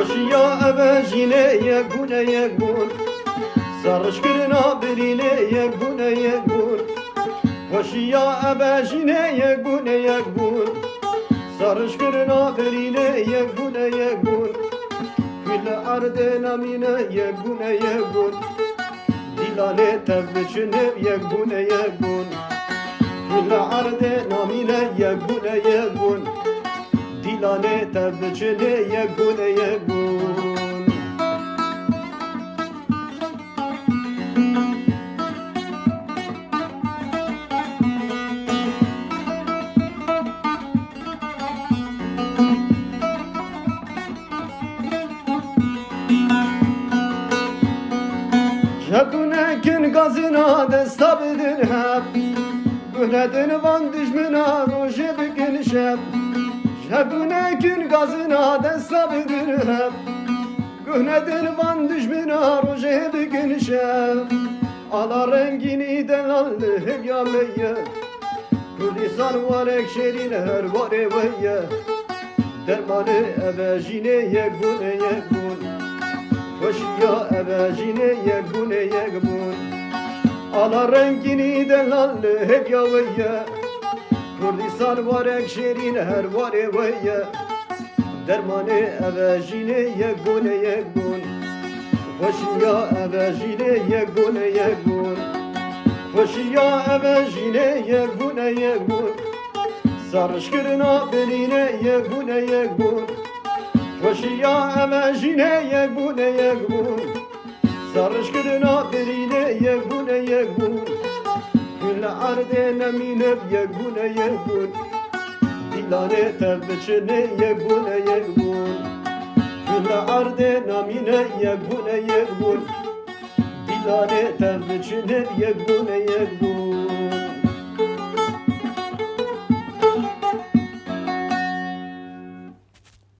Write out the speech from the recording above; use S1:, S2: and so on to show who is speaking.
S1: خوشیا ابجینه یک بونه یک بون سرش کرنا برینه یک بونه یک بون خوشیا ابجینه یک بونه یک بون سرش کرنا برینه یک بونه یک بون کل عرض نمینه یک بونه یک بون دیلانه تبچنه یک بونه یک بون کل عرض نمینه یک بونه یک بون دیلانه تبچنه یک بونه یک بون Jabune kin gazına desta bidir hep Günedin van düşmana roje bikin şep Jabune kin gazına desta bidir hep Günedin van düşmana roje bikin şep Ala rengini delallı hep yameye Kulisan var ekşerin her var eveye Dermanı evejine yekbune yekbun Hoşya evejine yekbune yekbun Ala rengini delallı hep yaveye Kurdistan var ekşerin her var eveye Dermanı evejine yekbune yekbun Hoşya evejine yekbune yekbun Hoşya evejine yekbune yekbun Sarışkırına beline yekbune yekbun Hoşya evejine yekbune yekbun Sarışkırına beline yekbune yekbun Kül arde nemineb yekbune yekbun Dilane tebçene yekbune yekbun Kül arde namine yekbune yekbun Dilane tebçene yekbune yekbun